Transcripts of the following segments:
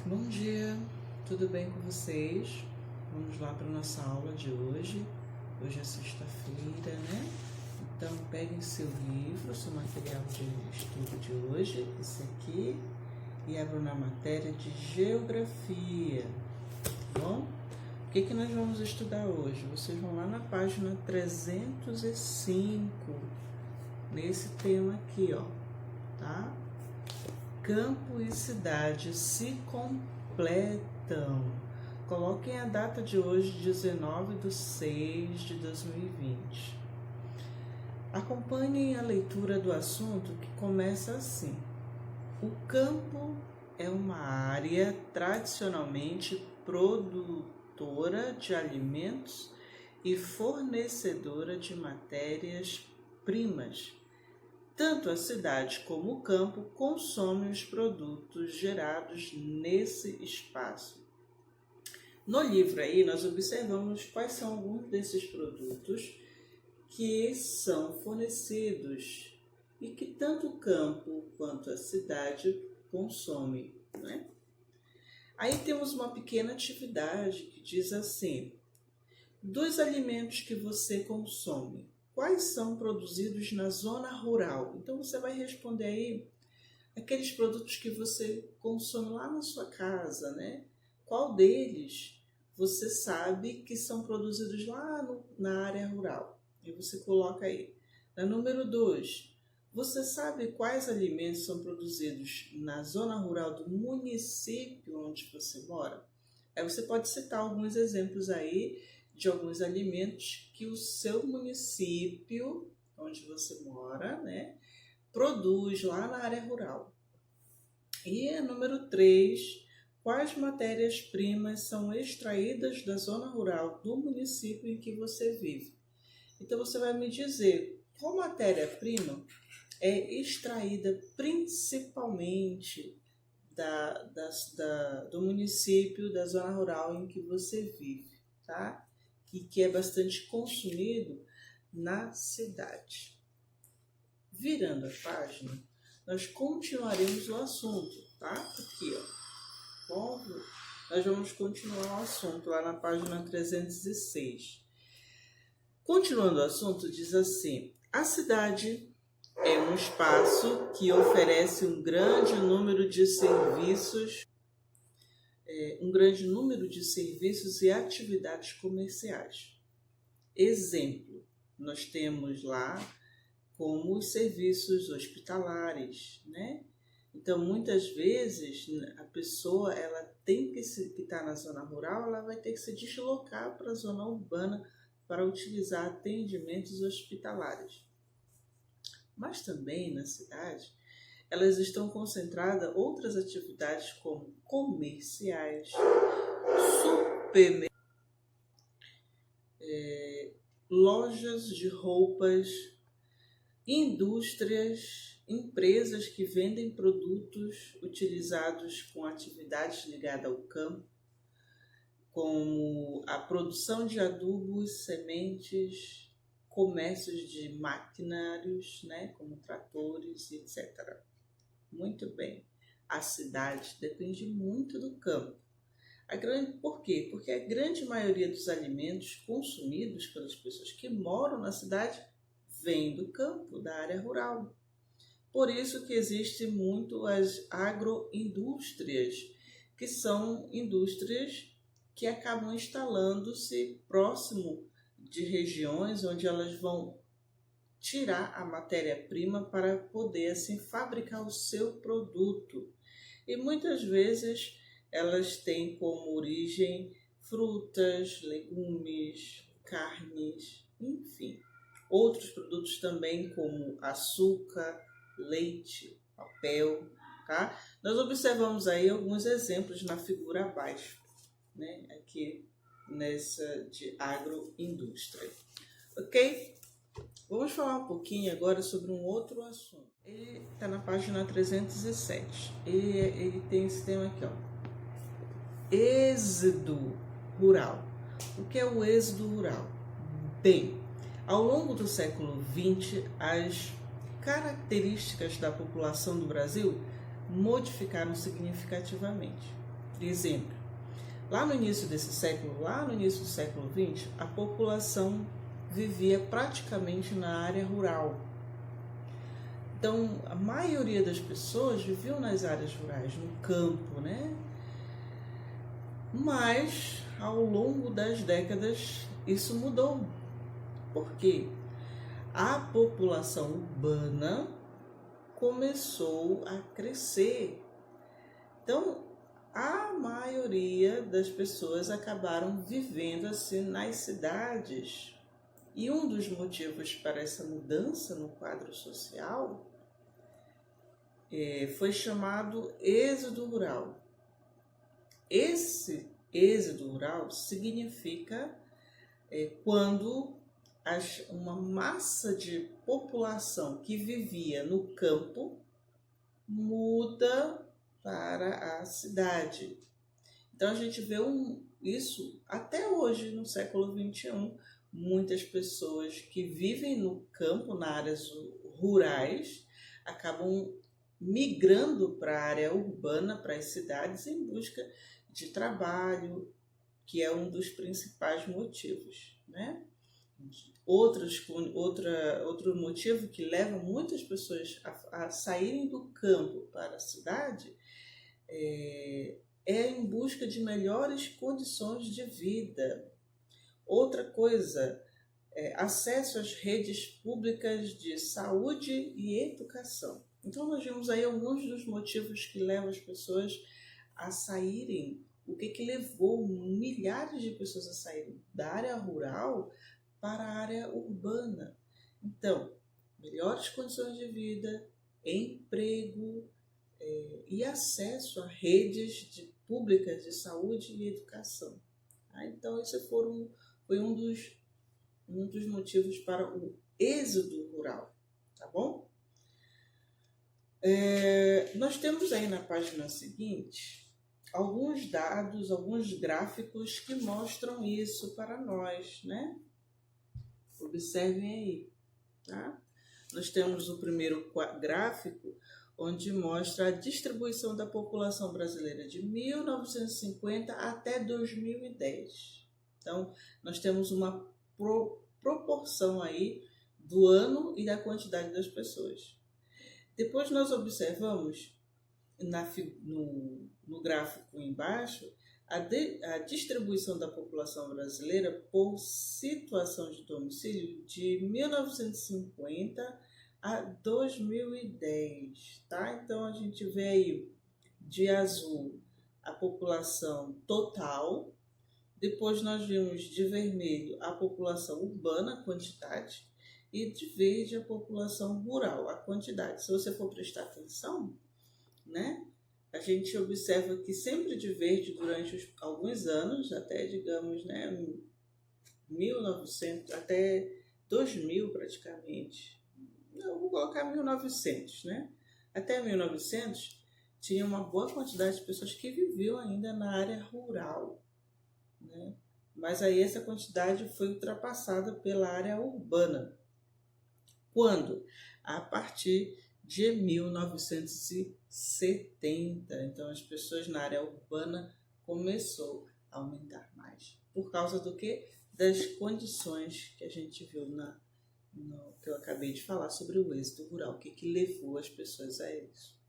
Bom dia, tudo bem com vocês? Vamos lá para a nossa aula de hoje. Hoje é sexta-feira, né? Então peguem seu livro, seu material de estudo de hoje, esse aqui, e abram na matéria de Geografia, tá bom? O que nós vamos estudar hoje? Vocês vão lá na página 305, nesse tema aqui, ó, tá? Campo e cidade se completam. Coloquem a data de hoje, 19/6/2020. Acompanhem a leitura do assunto, que começa assim. O campo é uma área tradicionalmente produtora de alimentos e fornecedora de matérias-primas. Tanto a cidade como o campo consomem os produtos gerados nesse espaço. No livro aí, nós observamos quais são alguns desses produtos que são fornecidos e que tanto o campo quanto a cidade consomem, né? Aí temos uma pequena atividade que diz assim: dos alimentos que você consome, quais são produzidos na zona rural? Então você vai responder aí aqueles produtos que você consome lá na sua casa, né? Qual deles você sabe que são produzidos lá na área rural? E você coloca aí. Na número 2, você sabe quais alimentos são produzidos na zona rural do município onde você mora? Aí você pode citar alguns exemplos aí de alguns alimentos que o seu município, onde você mora, né, produz lá na área rural. E número 3, quais matérias-primas são extraídas da zona rural do município em que você vive? Então você vai me dizer qual matéria-prima é extraída principalmente do município, da zona rural em que você vive, tá? E que é bastante consumido na cidade. Virando a página, nós continuaremos o assunto, tá? Aqui, ó. Bom, nós vamos continuar o assunto lá na página 306. Continuando o assunto, diz assim: a cidade é um espaço que oferece um grande número de serviços e atividades comerciais. Exemplo, nós temos lá como os serviços hospitalares, né? Então, muitas vezes, a pessoa ela tem que estar na zona rural, ela vai ter que se deslocar para a zona urbana para utilizar atendimentos hospitalares. Mas também na cidade, elas estão concentradas outras atividades como comerciais, supermercados, lojas de roupas, indústrias, empresas que vendem produtos utilizados com atividades ligadas ao campo, como a produção de adubos, sementes, comércios de maquinários, né, como tratores, etc. Muito bem. A cidade depende muito do campo. Por quê? Porque a grande maioria dos alimentos consumidos pelas pessoas que moram na cidade vem do campo, da área rural. Por isso que existe muito as agroindústrias, que são indústrias que acabam instalando-se próximo de regiões onde elas vão tirar a matéria-prima para poder assim fabricar o seu produto. E muitas vezes elas têm como origem frutas, legumes, carnes, enfim. Outros produtos também como açúcar, leite, papel, tá? Nós observamos aí alguns exemplos na figura abaixo, né? Aqui nessa de agroindústria. Ok? Vamos falar um pouquinho agora sobre um outro assunto. Ele está na página 307. Ele tem esse tema aqui, ó. Êxodo rural. O que é o êxodo rural? Bem, ao longo do século XX, as características da população do Brasil modificaram significativamente. Exemplo, lá no início desse século, lá no início do século XX, a população vivia praticamente na área rural. Então, a maioria das pessoas viviam nas áreas rurais, no campo, né? Mas, ao longo das décadas, isso mudou. Por quê? A população urbana começou a crescer. Então, a maioria das pessoas acabaram vivendo assim nas cidades. E um dos motivos para essa mudança no quadro social foi chamado êxodo rural. Esse êxodo rural significa quando uma massa de população que vivia no campo muda para a cidade. Então a gente vê isso até hoje, no século XXI. Muitas pessoas que vivem no campo, nas áreas rurais, acabam migrando para a área urbana, para as cidades, em busca de trabalho, que é um dos principais motivos, né? Outro motivo que leva muitas pessoas a saírem do campo para a cidade é em busca de melhores condições de vida. Outra coisa, acesso às redes públicas de saúde e educação. Então, nós vimos aí alguns dos motivos que levam as pessoas a saírem. O que levou milhares de pessoas a saírem da área rural para a área urbana? Então, melhores condições de vida, emprego e acesso a redes públicas de saúde e educação. Então, esse foi um dos motivos para o êxodo rural, tá bom? Nós temos aí na página seguinte alguns dados, alguns gráficos que mostram isso para nós, né? Observem aí, tá? Nós temos o primeiro gráfico, onde mostra a distribuição da população brasileira de 1950 até 2010. Então, nós temos uma proporção aí do ano e da quantidade das pessoas. Depois nós observamos no gráfico embaixo a distribuição da população brasileira por situação de domicílio de 1950 a 2010, tá? Então a gente vê aí de azul a população total, depois nós vimos de vermelho a população urbana, a quantidade, e de verde a população rural, a quantidade. Se você for prestar atenção, né, a gente observa que sempre de verde durante alguns anos, até digamos, né, 1900, até 2000 praticamente, eu vou colocar 1900, né? Até 1900 tinha uma boa quantidade de pessoas que viviam ainda na área rural, né? Mas aí essa quantidade foi ultrapassada pela área urbana. Quando? A partir de 1970. Então as pessoas na área urbana começou a aumentar mais. Por causa do quê? Das condições que a gente viu que eu acabei de falar sobre o êxodo rural, o que levou as pessoas a isso.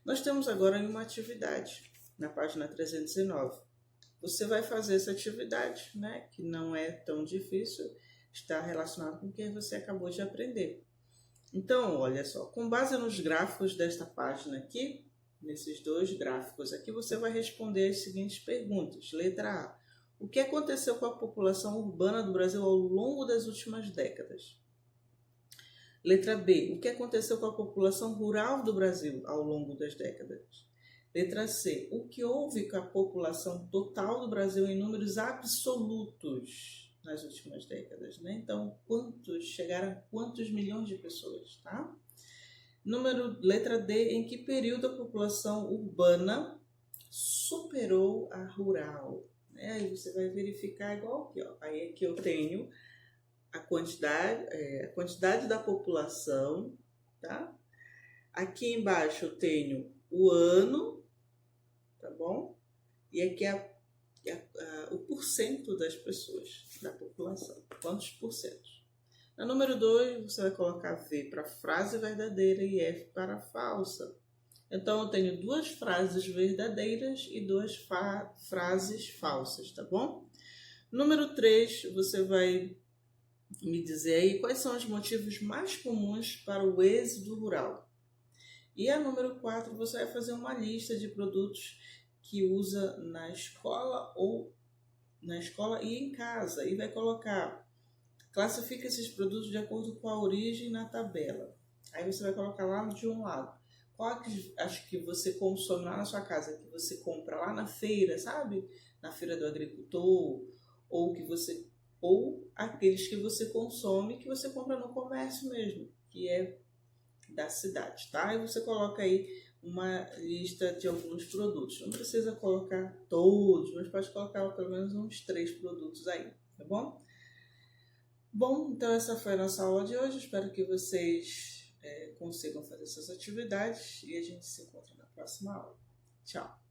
Nós temos agora uma atividade na página 309. Você vai fazer essa atividade, né, que não é tão difícil, está relacionado com o que você acabou de aprender. Então, olha só, com base nos gráficos desta página aqui, nesses dois gráficos aqui, você vai responder as seguintes perguntas. Letra A. O que aconteceu com a população urbana do Brasil ao longo das últimas décadas? Letra B. O que aconteceu com a população rural do Brasil ao longo das décadas? Letra C. O que houve com a população total do Brasil em números absolutos nas últimas décadas, né? Então, chegaram a quantos milhões de pessoas, tá? Letra D. Em que período a população urbana superou a rural? Aí você vai verificar igual aqui, ó. Aí aqui eu tenho a quantidade da população, tá? Aqui embaixo eu tenho o ano, tá bom? E aqui o porcento das pessoas, da população. Quantos porcentos? No número 2, você vai colocar V para frase verdadeira e F para falsa. Então, eu tenho 2 frases verdadeiras e 2 frases falsas, tá bom? Número 3, você vai me dizer aí quais são os motivos mais comuns para o êxodo rural. E a número 4, você vai fazer uma lista de produtos que usa na escola e em casa. E vai colocar, classifica esses produtos de acordo com a origem na tabela. Aí você vai colocar lá de um lado. Qual acho que você consome lá na sua casa, que você compra lá na feira, sabe? Na feira do agricultor, ou aqueles que você consome, que você compra no comércio mesmo, que é da cidade, tá? E você coloca aí uma lista de alguns produtos. Não precisa colocar todos, mas pode colocar pelo menos uns 3 produtos aí, tá bom? Bom, então essa foi a nossa aula de hoje. Espero que vocês consigam fazer suas atividades e a gente se encontra na próxima aula. Tchau!